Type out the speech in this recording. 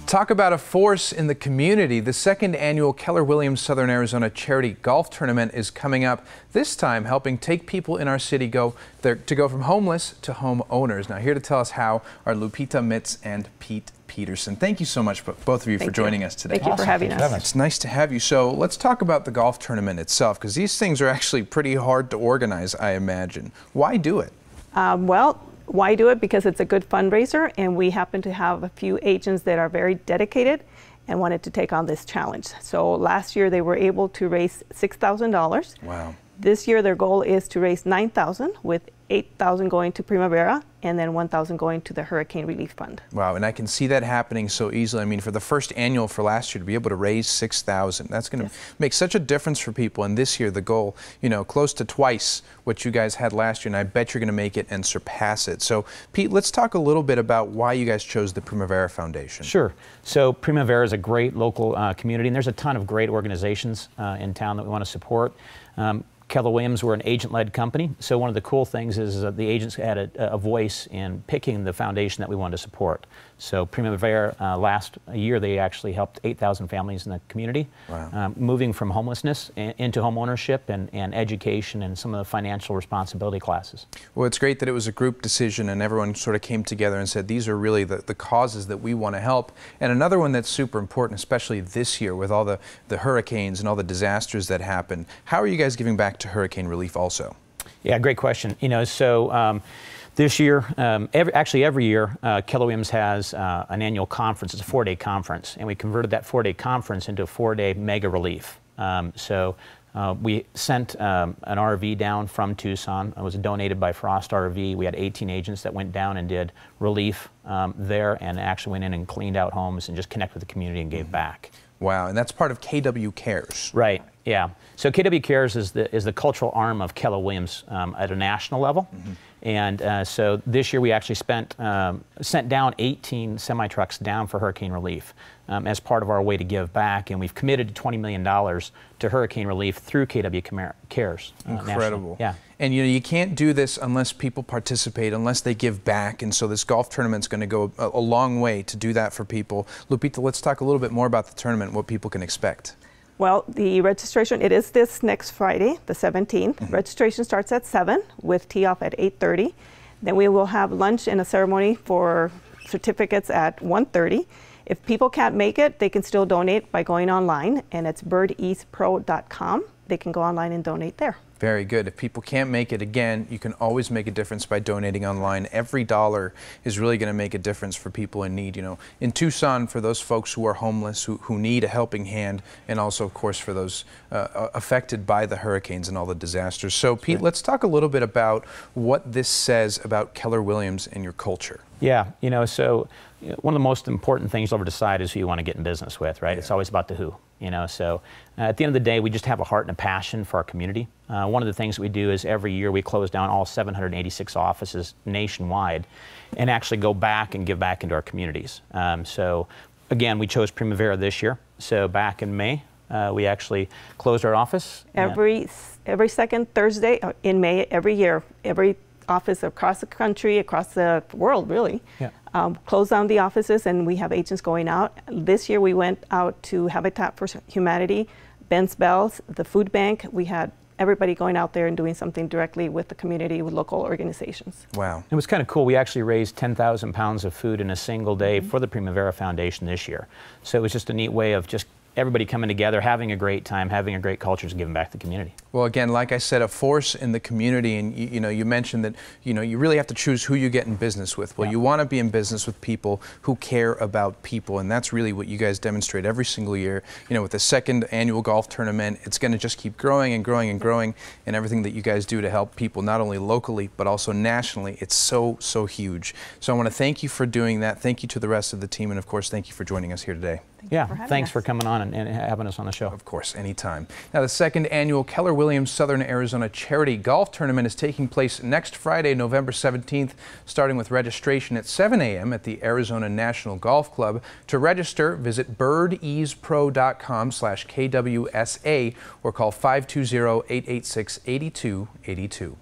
Talk about a force in the community. The second annual Keller Williams Southern Arizona Charity Golf Tournament is coming up, this time helping take people in our city to go from homeless to home owners. Now here to tell us how are Lupita Mitz and Pete Peterson. Thank you so much, both of you, for joining us today. Thank you for having us. It's nice to have you. So let's talk about the golf tournament itself, because these things are actually pretty hard to organize, I imagine. Why do it? Why do it? Because it's a good fundraiser, and we happen to have a few agents that are very dedicated and wanted to take on this challenge. So last year they were able to raise $6,000. Wow. This year their goal is to raise $9,000, with $8,000 going to Primavera and then $1,000 going to the Hurricane Relief Fund. Wow, and I can see that happening so easily. I mean, for the first annual for last year to be able to raise $6,000, that's going to make such a difference for people. And this year the goal, close to twice what you guys had last year, and I bet you're going to make it and surpass it. So Pete, let's talk a little bit about why you guys chose the Primavera Foundation. Sure. So Primavera is a great local community, and there's a ton of great organizations in town that we want to support. Keller Williams, we're an agent-led company, so one of the cool things is that the agents had a voice in picking the foundation that we wanted to support. So Primavera, last year they actually helped 8,000 families in the community, moving from homelessness into home ownership and education and some of the financial responsibility classes. Well, it's great that it was a group decision and everyone sort of came together and said these are really the causes that we want to help. And another one that's super important, especially this year with all the hurricanes and all the disasters that happened. How are you guys giving back to hurricane relief also? Yeah, great question. This year, every year, Keller Williams has an annual conference. It's a 4-day conference, and we converted that 4-day conference into a 4-day mega relief. We sent an RV down from Tucson. It was donated by Frost RV. We had 18 agents that went down and did relief there, and actually went in and cleaned out homes and just connected with the community and gave back. Wow, and that's part of KW Cares. Right, yeah. So KW Cares is the cultural arm of Keller Williams at a national level. And so this year we actually sent down 18 semi-trucks down for hurricane relief as part of our way to give back, and we've committed $20 million to hurricane relief through KW Cares. Incredible. Yeah. And you can't do this unless people participate, unless they give back, and so this golf tournament's going to go a long way to do that for people. Lupita, let's talk a little bit more about the tournament, what people can expect. Well, the registration, it is this next Friday, the 17th. Registration starts at 7 with tee off at 8:30. Then we will have lunch and a ceremony for certificates at 1:30. If people can't make it, they can still donate by going online, and it's birdeastpro.com. They can go online and donate there. Very good. If people can't make it, again, you can always make a difference by donating online. Every dollar is really going to make a difference for people in need. In Tucson, for those folks who are homeless, who need a helping hand, and also, of course, for those affected by the hurricanes and all the disasters. So, Pete, let's talk a little bit about what this says about Keller Williams and your culture. Yeah, one of the most important things you'll ever decide is who you want to get in business with, right? Yeah. It's always about the who. So at the end of the day, we just have a heart and a passion for our community. One of the things we do is every year we close down all 786 offices nationwide and actually go back and give back into our communities. So again, we chose Primavera this year. So back in May, we actually closed our office. Every second Thursday in May, every year, every office across the country, across the world, really. Yeah. Close down the offices, and we have agents going out. This year we went out to Habitat for Humanity, Ben's Bells, the food bank. We had everybody going out there and doing something directly with the community, with local organizations. Wow. It was kind of cool. We actually raised 10,000 pounds of food in a single day for the Primavera Foundation this year. So it was just a neat way of just everybody coming together, having a great time, having a great culture, and giving back to the community. Well, again, like I said, a force in the community, and you mentioned that you really have to choose who you get in business with. Well, you want to be in business with people who care about people, and that's really what you guys demonstrate every single year. With the second annual golf tournament, it's going to just keep growing and growing and growing, and everything that you guys do to help people, not only locally but also nationally, it's so huge. So I want to thank you for doing that. Thank you to the rest of the team, and of course, thank you for joining us here today. Thanks for coming on and having us on the show. Of course, anytime. Now, the second annual Keller Williams Southern Arizona Charity Golf Tournament is taking place next Friday, November 17th, starting with registration at 7 a.m. at the Arizona National Golf Club. To register, visit birdeastpro.com/KWSA or call 520-886-8282.